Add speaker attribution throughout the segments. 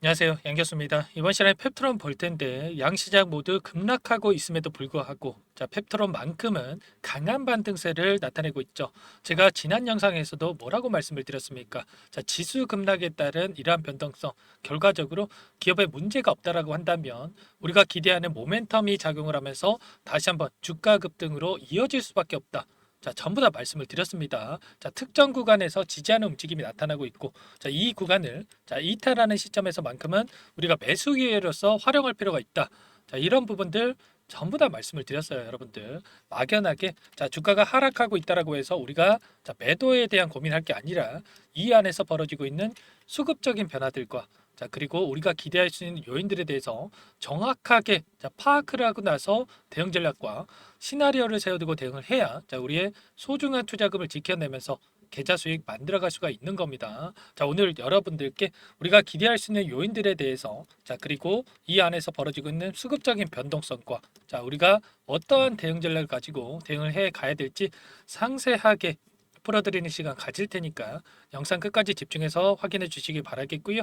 Speaker 1: 안녕하세요. 양교수입니다. 이번 시간에 펩트론 볼 텐데 양시장 모두 급락하고 있음에도 불구하고 펩트론만큼은 강한 반등세를 나타내고 있죠. 제가 지난 영상에서도 뭐라고 말씀을 드렸습니까? 지수 급락에 따른 이러한 변동성, 결과적으로 기업에 문제가 없다라고 한다면 우리가 기대하는 모멘텀이 작용을 하면서 다시 한번 주가 급등으로 이어질 수밖에 없다. 전부 다 말씀을 드렸습니다. 특정 구간에서 지지하는 움직임이 나타나고 있고, 이 구간을 이탈하는 시점에서만큼은 우리가 매수 기회로서 활용할 필요가 있다. 이런 부분들 전부 다 말씀을 드렸어요, 여러분들. 막연하게 주가가 하락하고 있다라고 해서 우리가 매도에 대한 고민할 게 아니라 이 안에서 벌어지고 있는 수급적인 변화들과 그리고 우리가 기대할 수 있는 요인들에 대해서 정확하게 파악을 하고 나서 대응 전략과 시나리오를 세워두고 대응을 해야 우리의 소중한 투자금을 지켜내면서 계좌 수익 만들어갈 수가 있는 겁니다. 오늘 여러분들께 우리가 기대할 수 있는 요인들에 대해서 그리고 이 안에서 벌어지고 있는 수급적인 변동성과 우리가 어떠한 대응 전략을 가지고 대응을 해 가야 될지 상세하게 풀어드리는 시간 가질 테니까 영상 끝까지 집중해서 확인해 주시기 바라겠고요.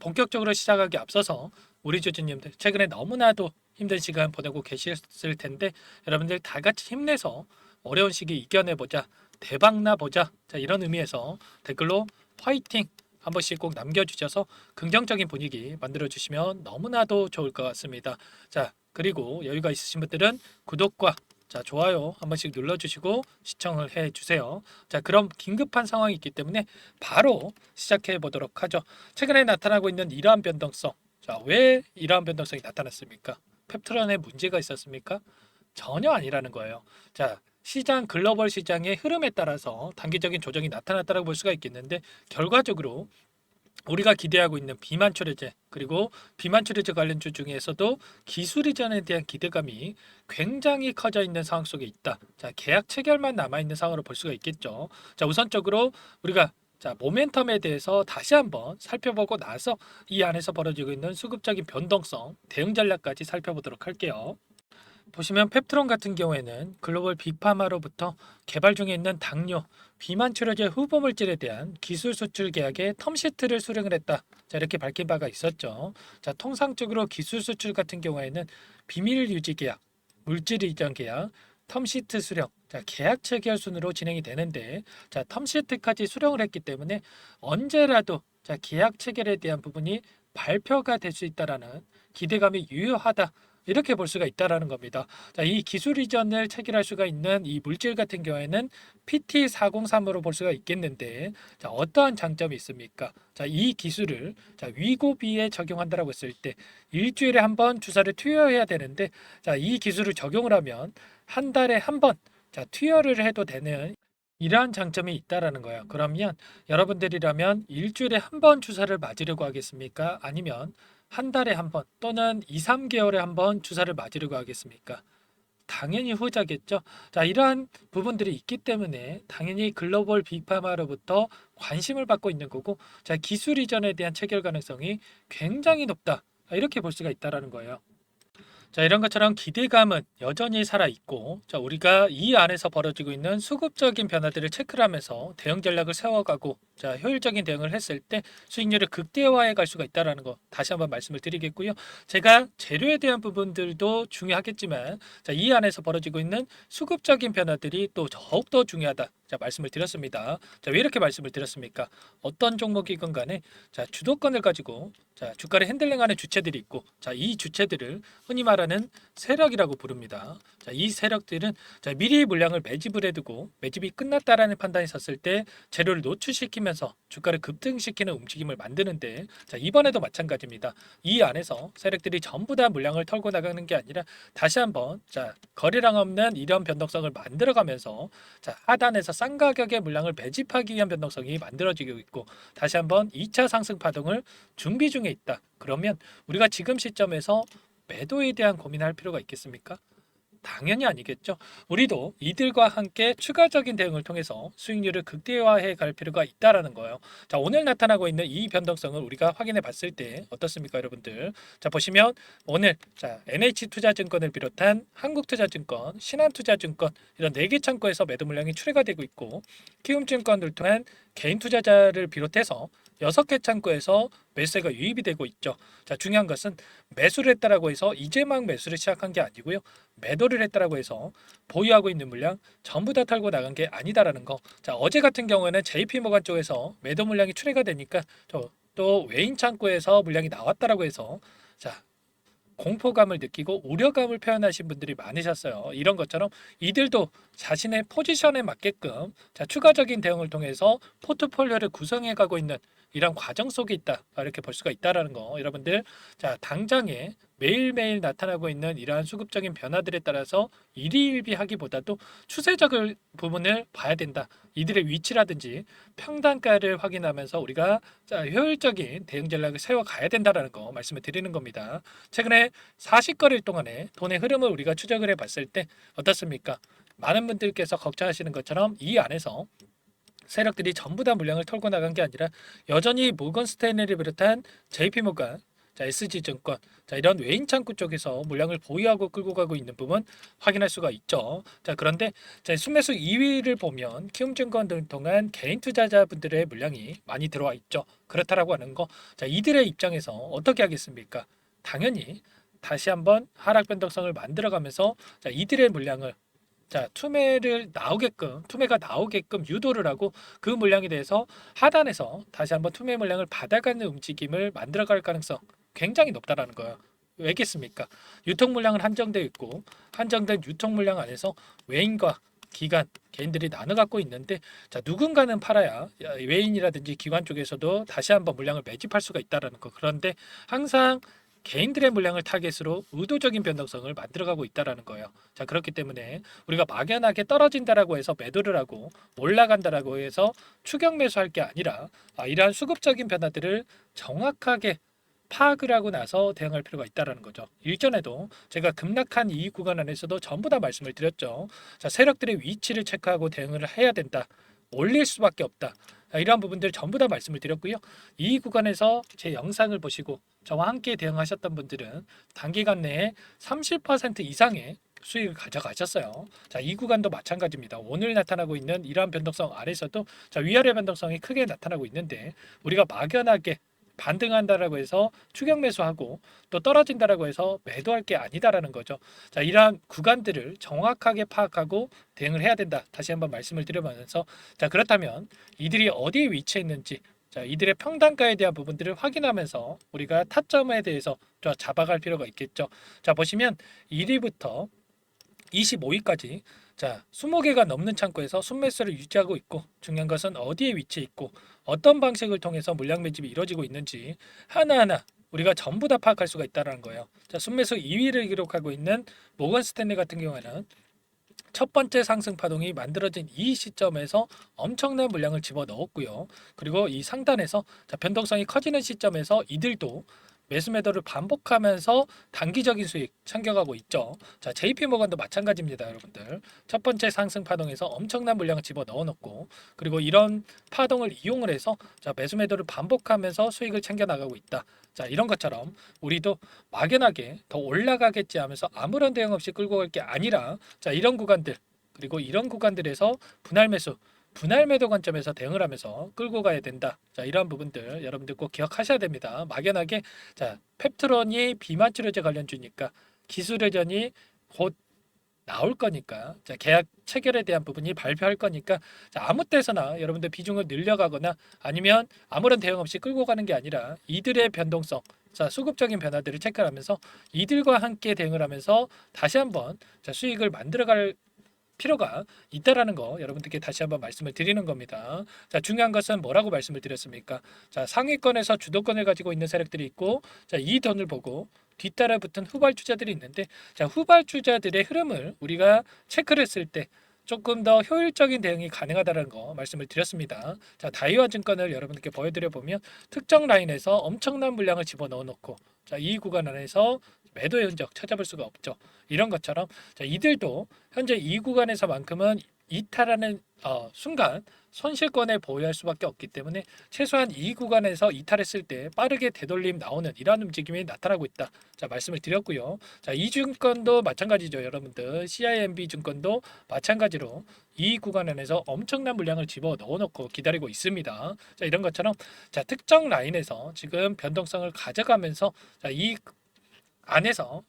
Speaker 1: 본격적으로 시작하기 앞서서 우리 주주님들 최근에 너무나도 힘든 시간 보내고 계셨을 텐데 여러분들 다 같이 힘내서 어려운 시기 이겨내보자. 대박 나보자. 이런 의미에서 댓글로 화이팅 한 번씩 꼭 남겨주셔서 긍정적인 분위기 만들어주시면 너무나도 좋을 것 같습니다. 그리고 여유가 있으신 분들은 구독과 좋아요 한 번씩 눌러주시고 시청을 해주세요. 그럼 긴급한 상황이 있기 때문에 바로 시작해 보도록 하죠. 최근에 나타나고 있는 이러한 변동성. 왜 이러한 변동성이 나타났습니까? 펩트론에 문제가 있었습니까? 전혀 아니라는 거예요. 시장 글로벌 시장의 흐름에 따라서 단기적인 조정이 나타났다고 볼 수가 있겠는데 결과적으로 우리가 기대하고 있는 비만 출해제 그리고 비만 출해제 관련주 중에서도 기술 이전에 대한 기대감이 굉장히 커져 있는 상황 속에 있다. 계약 체결만 남아 있는 상황으로 볼 수가 있겠죠. 우선적으로 우리가 모멘텀에 대해서 다시 한번 살펴보고 나서 이 안에서 벌어지고 있는 수급적인 변동성, 대응 전략까지 살펴보도록 할게요. 보시면 펩트론 같은 경우에는 글로벌 빅파마로부터 개발 중에 있는 당뇨, 비만 치료제 후보 물질에 대한 기술 수출 계약에 텀시트를 수령을 했다. 이렇게 밝힌 바가 있었죠. 통상적으로 기술 수출 같은 경우에는 비밀 유지 계약, 물질 이전 계약, 텀시트 수령, 계약 체결 순으로 진행이 되는데, 텀시트까지 수령을 했기 때문에 언제라도 계약 체결에 대한 부분이 발표가 될 수 있다라는 기대감이 유효하다. 이렇게 볼 수가 있다라는 겁니다. 이 기술 이전을 체결할 수가 있는 이 물질 같은 경우에는 PT403으로 볼 수가 있겠는데, 어떠한 장점이 있습니까? 이 기술을 위고비에 적용한다라고 했을 때 일주일에 한 번 주사를 투여해야 되는데, 이 기술을 적용을 하면 한 달에 한 번 투여를 해도 되는 이러한 장점이 있다라는 거예요. 그러면 여러분들이라면 일주일에 한 번 주사를 맞으려고 하겠습니까? 아니면 한 달에 한 번 또는 2, 3개월에 한 번 주사를 맞으려고 하겠습니까? 당연히 후자겠죠. 이러한 부분들이 있기 때문에 당연히 글로벌 빅파마로부터 관심을 받고 있는 거고, 기술 이전에 대한 체결 가능성이 굉장히 높다. 이렇게 볼 수가 있다라는 거예요. 이런 것처럼 기대감은 여전히 살아있고, 우리가 이 안에서 벌어지고 있는 수급적인 변화들을 체크를 하면서 대응 전략을 세워가고, 효율적인 대응을 했을 때 수익률을 극대화해 갈 수가 있다는 거 다시 한번 말씀을 드리겠고요. 제가 재료에 대한 부분들도 중요하겠지만, 이 안에서 벌어지고 있는 수급적인 변화들이 또 더욱더 중요하다. 말씀을 드렸습니다. 왜 이렇게 말씀을 드렸습니까? 어떤 종목이건 간에 주도권을 가지고 주가를 핸들링하는 주체들이 있고, 이 주체들을 흔히 말하는 세력이라고 부릅니다. 이 세력들은 미리 물량을 매집을 해두고 매집이 끝났다라는 판단이 섰을 때 재료를 노출시키면서 주가를 급등시키는 움직임을 만드는데, 이번에도 마찬가지입니다. 이 안에서 세력들이 전부 다 물량을 털고 나가는 게 아니라 다시 한번 거래량 없는 이런 변동성을 만들어가면서 하단에서 싼 가격의 물량을 매집하기 위한 변동성이 만들어지고 있고, 다시 한번 2차 상승 파동을 준비 중에 있다. 그러면 우리가 지금 시점에서 매도에 대한 고민할 필요가 있겠습니까? 당연히 아니겠죠. 우리도 이들과 함께 추가적인 대응을 통해서 수익률을 극대화해 갈 필요가 있다라는 거예요. 오늘 나타나고 있는 이 변동성을 우리가 확인해 봤을 때 어떻습니까, 여러분들? 보시면 오늘 NH투자증권을 비롯한 한국투자증권, 신한투자증권 이런 4개 창구에서 매도 물량이 출회가 되고 있고, 키움증권을 통한 개인 투자자를 비롯해서 6개 창구에서 매수세가 유입이 되고 있죠. 자, 중요한 것은 매수를 했다라고 해서 이제 막 매수를 시작한 게 아니고요. 매도를 했다라고 해서 보유하고 있는 물량 전부 다 털고 나간 게 아니다라는 거. 자, 어제 같은 경우에는 JP모간 쪽에서 매도 물량이 출회가 되니까 또 외인 창구에서 물량이 나왔다라고 해서 자, 공포감을 느끼고 우려감을 표현하신 분들이 많으셨어요. 이런 것처럼 이들도 자신의 포지션에 맞게끔 자, 추가적인 대응을 통해서 포트폴리오를 구성해 가고 있는 이런 과정 속에 있다. 이렇게 볼 수가 있다라는 거. 여러분들 자, 당장에 매일매일 나타나고 있는 이러한 수급적인 변화들에 따라서 일희일비하기보다도 추세적인 부분을 봐야 된다. 이들의 위치라든지 평단가를 확인하면서 우리가 자, 효율적인 대응 전략을 세워 가야 된다라는 거 말씀을 드리는 겁니다. 최근에 40거래일 동안에 돈의 흐름을 우리가 추적을 해 봤을 때 어떻습니까? 많은 분들께서 걱정하시는 것처럼 이 안에서 세력들이 전부 다 물량을 털고 나간 게 아니라 여전히 모건 스탠리를 비롯한 JP모간, 자, SG증권, 자, 이런 외인 창구 쪽에서 물량을 보유하고 끌고 가고 있는 부분 확인할 수가 있죠. 자, 그런데 자, 순매수 2위를 보면 키움증권 등 통한 개인 투자자분들의 물량이 많이 들어와 있죠. 그렇다라고 하는 거, 자, 이들의 입장에서 어떻게 하겠습니까? 당연히 다시 한번 하락 변동성을 만들어가면서 자, 이들의 물량을 자, 투매가 나오게끔 유도를 하고 그 물량에 대해서 하단에서 다시 한번 투매 물량을 받아가는 움직임을 만들어갈 가능성 굉장히 높다라는 거예요. 왜겠습니까? 유통 물량은 한정되어 있고 한정된 유통 물량 안에서 외인과 기관, 개인들이 나눠 갖고 있는데 자, 누군가는 팔아야 외인이라든지 기관 쪽에서도 다시 한번 물량을 매집할 수가 있다라는 거. 그런데 항상 개인들의 물량을 타겟으로 의도적인 변동성을 만들어가고 있다라는 거예요. 자, 그렇기 때문에 우리가 막연하게 떨어진다라고 해서 매도를 하고 올라간다라고 해서 추격 매수할 게 아니라 이러한 수급적인 변화들을 정확하게 파악을 하고 나서 대응할 필요가 있다라는 거죠. 일전에도 제가 급락한 이 구간 안에서도 전부 다 말씀을 드렸죠. 자, 세력들의 위치를 체크하고 대응을 해야 된다. 올릴 수밖에 없다. 이러한 부분들 전부 다 말씀을 드렸고요. 이 구간에서 제 영상을 보시고 저와 함께 대응하셨던 분들은 단기간 내에 30% 이상의 수익을 가져가셨어요. 자, 이 구간도 마찬가지입니다. 오늘 나타나고 있는 이러한 변동성 아래서도 자, 위아래 변동성이 크게 나타나고 있는데 우리가 막연하게 반등한다라고 해서 추격 매수하고 또 떨어진다라고 해서 매도할 게 아니다라는 거죠. 자, 이러한 구간들을 정확하게 파악하고 대응을 해야 된다. 다시 한번 말씀을 드려보면서 자, 그렇다면 이들이 어디에 위치해 있는지 자, 이들의 평단가에 대한 부분들을 확인하면서 우리가 타점에 대해서 좀 잡아갈 필요가 있겠죠. 자, 보시면 1위부터 25위까지 자, 20개가 넘는 창구에서 순매수를 유지하고 있고 중요한 것은 어디에 위치해 있고 어떤 방식을 통해서 물량 매집이 이루어지고 있는지 하나하나 우리가 전부 다 파악할 수가 있다는 거예요. 자, 순매수 2위를 기록하고 있는 모건 스탠리 같은 경우에는 첫 번째 상승 파동이 만들어진 이 시점에서 엄청난 물량을 집어넣었고요. 그리고 이 상단에서 자, 변동성이 커지는 시점에서 이들도 매수 매도를 반복하면서 단기적인 수익 챙겨가고 있죠. 자, JP모건도 마찬가지입니다, 여러분들. 첫 번째 상승 파동에서 엄청난 물량을 집어 넣어놓고 그리고 이런 파동을 이용을 해서 자, 매수 매도를 반복하면서 수익을 챙겨 나가고 있다. 자, 이런 것처럼 우리도 막연하게 더 올라가겠지 하면서 아무런 대응 없이 끌고 갈 게 아니라 자, 이런 구간들 그리고 이런 구간들에서 분할 매수 분할 매도 관점에서 대응을 하면서 끌고 가야 된다. 자, 이러한 부분들 여러분들 꼭 기억하셔야 됩니다. 막연하게 자, 펩트론이 비만 치료제 관련주니까 기술회전이 곧 나올 거니까 자, 계약 체결에 대한 부분이 발표할 거니까 자, 아무 때서나 여러분들 비중을 늘려가거나 아니면 아무런 대응 없이 끌고 가는 게 아니라 이들의 변동성 자, 수급적인 변화들을 체크하면서 이들과 함께 대응을 하면서 다시 한번 자, 수익을 만들어갈 필요가 있다라는 거 여러분들께 다시 한번 말씀을 드리는 겁니다. 자, 중요한 것은 뭐라고 말씀을 드렸습니까? 자, 상위권에서 주도권을 가지고 있는 세력들이 있고 자, 이 돈을 보고 뒤따라 붙은 후발주자들이 있는데 자, 후발주자들의 흐름을 우리가 체크를 했을 때 조금 더 효율적인 대응이 가능하다는 거 말씀을 드렸습니다. 자, 다이와 증권을 여러분들께 보여드려 보면 특정 라인에서 엄청난 물량을 집어넣어 놓고 자, 이 구간 안에서 매도의 흔적 찾아볼 수가 없죠. 이런 것처럼 자, 이들도 현재 이 구간에서만큼은 이탈하는 순간 손실권을 보유할 수밖에 없기 때문에 최소한 이 구간에서 이탈했을 때 빠르게 되돌림 나오는 이러한 움직임이 나타나고 있다. 자, 말씀을 드렸고요. 자, 이 증권도 마찬가지죠, 여러분들. CIMB 증권도 마찬가지로 이 구간 안에서 엄청난 물량을 집어 넣어놓고 기다리고 있습니다. 자, 이런 것처럼 자, 특정 라인에서 지금 변동성을 가져가면서 자, 이 안에서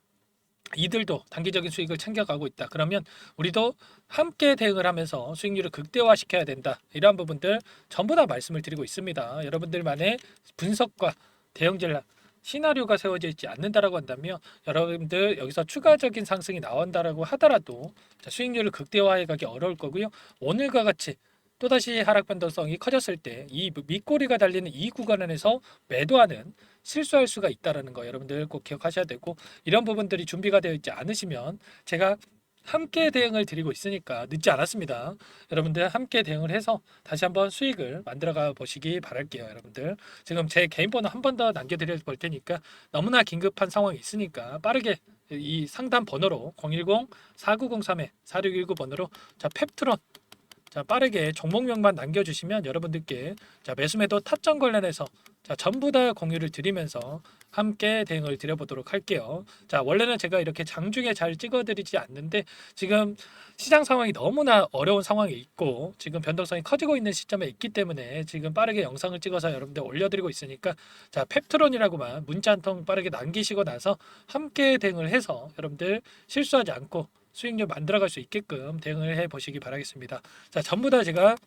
Speaker 1: 이들도 단기적인 수익을 챙겨가고 있다. 그러면 우리도 함께 대응을 하면서 수익률을 극대화시켜야 된다. 이러한 부분들 전부 다 말씀을 드리고 있습니다. 여러분들만의 분석과 대응 전략 시나리오가 세워져 있지 않는다라고 한다면 여러분들 여기서 추가적인 상승이 나온다라고 하더라도 수익률을 극대화해 가기 어려울 거고요. 오늘과 같이 또다시 하락 변동성이 커졌을 때 이 밑꼬리가 달리는 이 구간 안에서 매도하는 실수할 수가 있다라는 거 여러분들 꼭 기억하셔야 되고, 이런 부분들이 준비가 되어 있지 않으시면 제가 함께 대응을 드리고 있으니까 늦지 않았습니다. 여러분들 함께 대응을 해서 다시 한번 수익을 만들어가 보시기 바랄게요. 여러분들 지금 제 개인 번호 한 번 더 남겨드려 볼 테니까 너무나 긴급한 상황이 있으니까 빠르게 이 상담 번호로 010-4903-4619 번호로 자 펩트론 자 빠르게 종목명만 남겨주시면 여러분들께 자 매수매도 타점 관련해서 자 전부 다 공유를 드리면서 함께 대응을 드려보도록 할게요. 자 원래는 제가 이렇게 장중에 잘 찍어드리지 않는데 지금 시장 상황이 너무나 어려운 상황이 있고 지금 변동성이 커지고 있는 시점에 있기 때문에 지금 빠르게 영상을 찍어서 여러분들 올려드리고 있으니까 자 펩트론이라고만 문자 한 통 빠르게 남기시고 나서 함께 대응을 해서 여러분들 실수하지 않고 수익률 만들어갈 수 있게끔 대응을 해 보시기 바라겠습니다. 자, 전부 다 제가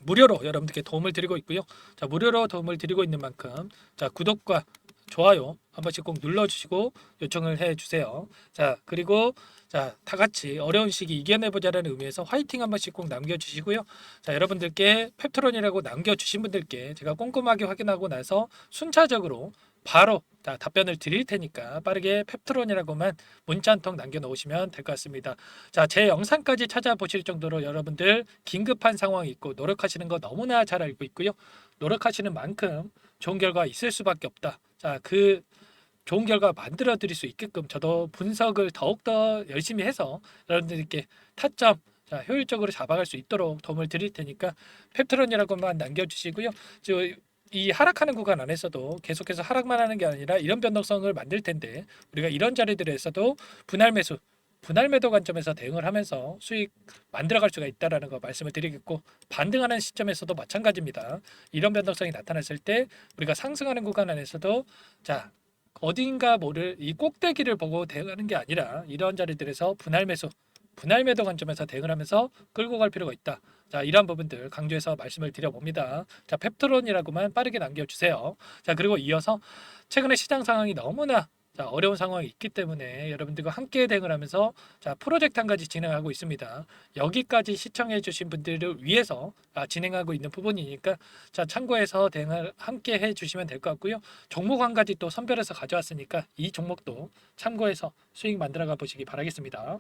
Speaker 1: 무료로 여러분들께 도움을 드리고 있고요. 자, 무료로 도움을 드리고 있는 만큼 자, 구독과 좋아요 한 번씩 꼭 눌러주시고 요청을 해주세요. 자, 그리고 자, 다 같이 어려운 시기 이겨내보자라는 의미에서 화이팅 한 번씩 꼭 남겨주시고요. 자, 여러분들께 펩트론이라고 남겨주신 분들께 제가 꼼꼼하게 확인하고 나서 순차적으로 바로 답변을 드릴 테니까 빠르게 펩트론이라고만 문자 한 통 남겨놓으시면 될 것 같습니다. 자, 제 영상까지 찾아보실 정도로 여러분들 긴급한 상황이 있고 노력하시는 거 너무나 잘 알고 있고요. 노력하시는 만큼 좋은 결과 있을 수밖에 없다. 자, 그 좋은 결과 만들어 드릴 수 있게끔 저도 분석을 더욱더 열심히 해서 여러분들께 타점 자, 효율적으로 잡아갈 수 있도록 도움을 드릴 테니까 펩트론이라고만 남겨주시고요. 이 하락하는 구간 안에서도 계속해서 하락만 하는 게 아니라 이런 변동성을 만들 텐데 우리가 이런 자리들에서도 분할 매수, 분할 매도 관점에서 대응을 하면서 수익 만들어갈 수가 있다라는 거 말씀을 드리겠고, 반등하는 시점에서도 마찬가지입니다. 이런 변동성이 나타났을 때 우리가 상승하는 구간 안에서도 자 어딘가 모를 이 꼭대기를 보고 대응하는 게 아니라 이런 자리들에서 분할 매수, 분할 매도 관점에서 대응을 하면서 끌고 갈 필요가 있다. 자, 이러한 부분들 강조해서 말씀을 드려봅니다. 자, 펩트론이라고만 빠르게 남겨주세요. 자, 그리고 이어서 최근에 시장 상황이 너무나 자, 어려운 상황이 있기 때문에 여러분들과 함께 대응을 하면서 자, 프로젝트 한 가지 진행하고 있습니다. 여기까지 시청해 주신 분들을 위해서 진행하고 있는 부분이니까 자, 참고해서 대응을 함께 해 주시면 될 것 같고요. 종목 한 가지 또 선별해서 가져왔으니까 이 종목도 참고해서 수익 만들어가 보시기 바라겠습니다.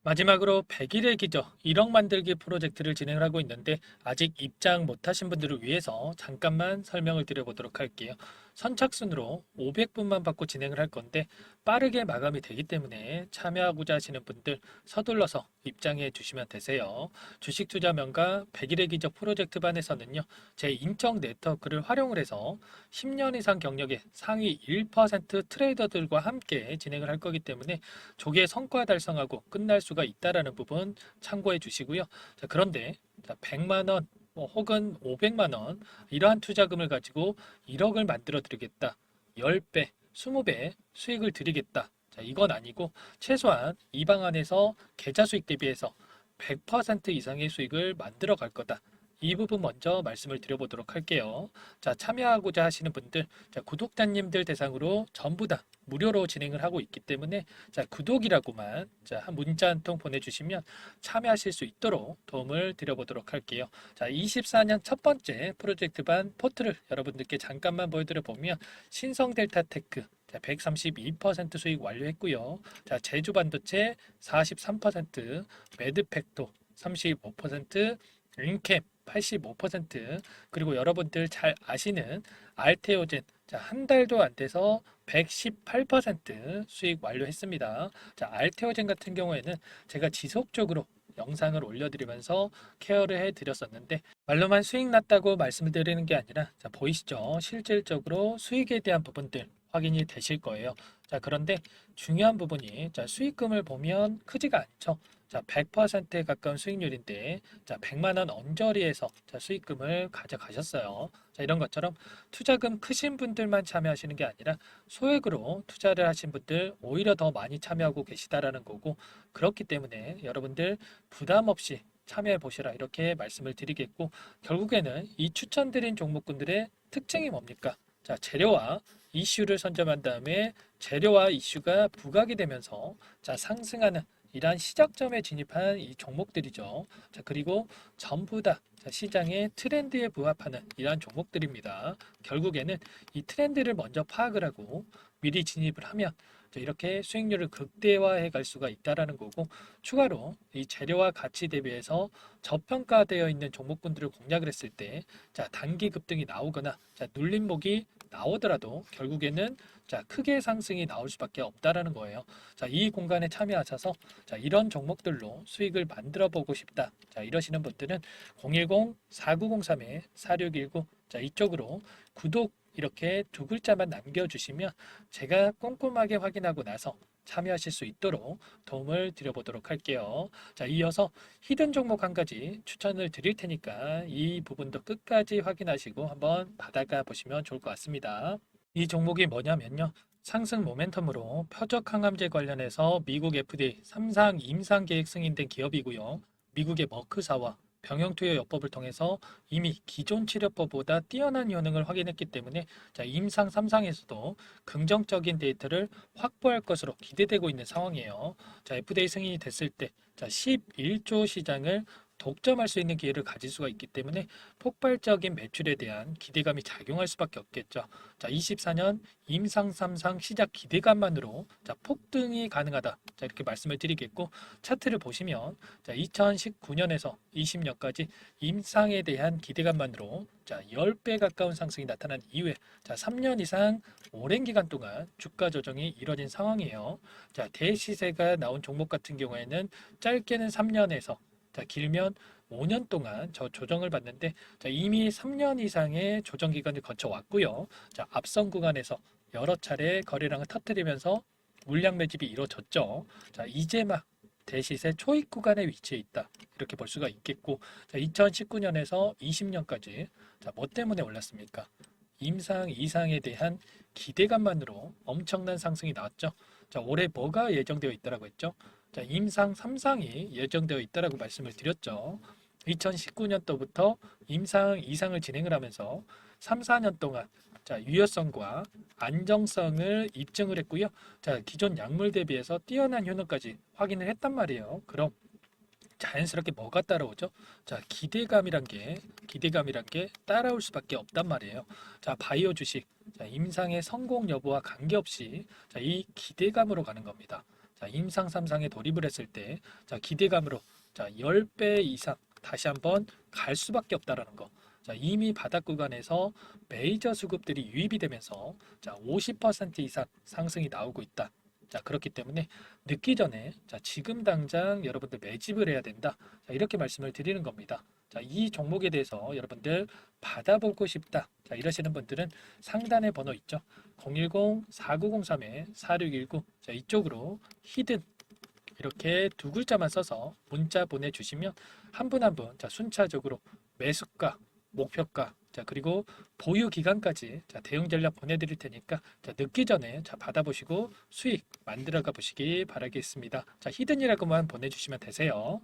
Speaker 1: 마지막으로 100일의 기적 1억 만들기 프로젝트를 진행을 하고 있는데 아직 입장 못하신 분들을 위해서 잠깐만 설명을 드려보도록 할게요. 선착순으로 500분만 받고 진행을 할 건데 빠르게 마감이 되기 때문에 참여하고자 하시는 분들 서둘러서 입장해 주시면 되세요. 주식투자명가 100일의 기적 프로젝트 반에서는요. 제 인적 네트워크를 활용을 해서 10년 이상 경력의 상위 1% 트레이더들과 함께 진행을 할 거기 때문에 조기에 성과 달성하고 끝날 수가 있다라는 부분 참고해 주시고요. 자, 그런데 100만 원 혹은 500만 원 이러한 투자금을 가지고 1억을 만들어 드리겠다. 10배, 20배 수익을 드리겠다. 자, 이건 아니고 최소한 이 방안에서 계좌 수익 대비해서 100% 이상의 수익을 만들어 갈 거다. 이 부분 먼저 말씀을 드려보도록 할게요. 자, 참여하고자 하시는 분들, 자, 구독자님들 대상으로 전부 다 무료로 진행을 하고 있기 때문에 자, 구독이라고만 자, 한 문자 한 통 보내주시면 참여하실 수 있도록 도움을 드려보도록 할게요. 자, 24년 첫 번째 프로젝트 반 포트를 여러분들께 잠깐만 보여드려 보면 신성 델타 테크 132% 수익 완료했고요. 자, 제주 반도체 43%, 매드팩토 35%, 인캠 85%, 그리고 여러분들 잘 아시는 알테오젠 자, 한 달도 안 돼서 118% 수익 완료했습니다. 자, 알테오젠 같은 경우에는 제가 지속적으로 영상을 올려드리면서 케어를 해드렸었는데 말로만 수익 났다고 말씀을 드리는 게 아니라 자, 보이시죠? 실질적으로 수익에 대한 부분들 확인이 되실 거예요. 자, 그런데 중요한 부분이 자, 수익금을 보면 크지가 않죠. 자, 100%에 가까운 수익률인데 자, 100만 원 언저리에서 자, 수익금을 가져가셨어요. 자, 이런 것처럼 투자금 크신 분들만 참여하시는 게 아니라 소액으로 투자를 하신 분들 오히려 더 많이 참여하고 계시다라는 거고 그렇기 때문에 여러분들 부담 없이 참여해 보시라 이렇게 말씀을 드리겠고 결국에는 이 추천드린 종목군들의 특징이 뭡니까? 자, 재료와 이슈를 선점한 다음에 재료와 이슈가 부각이 되면서 자, 상승하는 이러한 시작점에 진입한 이 종목들이죠. 자, 그리고 전부 다 자, 시장의 트렌드에 부합하는 이러한 종목들입니다. 결국에는 이 트렌드를 먼저 파악을 하고 미리 진입을 하면 자, 이렇게 수익률을 극대화해 갈 수가 있다라는 거고 추가로 이 재료와 가치 대비해서 저평가되어 있는 종목군들을 공략을 했을 때 자, 단기 급등이 나오거나 자, 눌림목이 나오더라도 결국에는 자, 크게 상승이 나올 수밖에 없다라는 거예요. 자, 이 공간에 참여하셔서 자, 이런 종목들로 수익을 만들어 보고 싶다. 자, 이러시는 분들은 010-4903-4619 자, 이쪽으로 구독 이렇게 두 글자만 남겨주시면 제가 꼼꼼하게 확인하고 나서 참여하실 수 있도록 도움을 드려보도록 할게요. 자, 이어서 히든 종목 한 가지 추천을 드릴 테니까 이 부분도 끝까지 확인하시고 한번 받아가 보시면 좋을 것 같습니다. 이 종목이 뭐냐면요. 상승 모멘텀으로 표적 항암제 관련해서 미국 FDA 3상 임상 계획 승인된 기업이고요. 미국의 머크사와 병용투여 요법을 통해서 이미 기존 치료법보다 뛰어난 효능을 확인했기 때문에 자, 임상 3상에서도 긍정적인 데이터를 확보할 것으로 기대되고 있는 상황이에요. 자, FDA 승인이 됐을 때 자, 11조 시장을 독점할 수 있는 기회를 가질 수가 있기 때문에 폭발적인 매출에 대한 기대감이 작용할 수밖에 없겠죠. 자, 24년 임상 3상 시작 기대감만으로 자, 폭등이 가능하다. 자, 이렇게 말씀을 드리겠고 차트를 보시면 자, 2019년에서 20년까지 임상에 대한 기대감만으로 자, 10배 가까운 상승이 나타난 이후에 자, 3년 이상 오랜 기간 동안 주가 조정이 이뤄진 상황이에요. 자, 대시세가 나온 종목 같은 경우에는 짧게는 3년에서 자, 길면 5년 동안 저 조정을 받는데 자, 이미 3년 이상의 조정 기간을 거쳐 왔고요. 자, 앞선 구간에서 여러 차례 거래량을 터뜨리면서 물량 매집이 이루어졌죠. 자, 이제 막 대시세 초입 구간에 위치해 있다. 이렇게 볼 수가 있겠고 자, 2019년에서 20년까지 자, 뭐 때문에 올랐습니까? 임상 이상에 대한 기대감만으로 엄청난 상승이 나왔죠. 자, 올해 뭐가 예정되어 있다라고 했죠? 자, 임상 3상이 예정되어 있다라고 말씀을 드렸죠. 2019년도부터 임상 2상을 진행을 하면서 3, 4년 동안 자, 유효성과 안정성을 입증을 했고요. 자, 기존 약물 대비해서 뛰어난 효능까지 확인을 했단 말이에요. 그럼 자연스럽게 뭐가 따라오죠? 자, 기대감이란 게 따라올 수밖에 없단 말이에요. 자, 바이오 주식. 자, 임상의 성공 여부와 관계없이 자, 이 기대감으로 가는 겁니다. 자, 임상 3상에 돌입을 했을 때 자, 기대감으로 자, 10배 이상 다시 한번 갈 수밖에 없다라는 거. 자, 이미 바닥 구간에서 메이저 수급들이 유입이 되면서 자, 50% 이상 상승이 나오고 있다. 자, 그렇기 때문에 늦기 전에 자, 지금 당장 여러분들 매집을 해야 된다. 자, 이렇게 말씀을 드리는 겁니다. 자, 이 종목에 대해서 여러분들 받아보고 싶다. 자, 이러시는 분들은 상단에 번호 있죠. 010-4903-4619. 자, 이쪽으로 히든 이렇게 두 글자만 써서 문자 보내주시면 한 분 한 분 자, 순차적으로 매수가, 목표가, 자, 그리고 보유 기간까지 자, 대응 전략 보내드릴 테니까 자, 늦기 전에 자, 받아보시고 수익 만들어가 보시기 바라겠습니다. 자, 히든이라고만 보내주시면 되세요.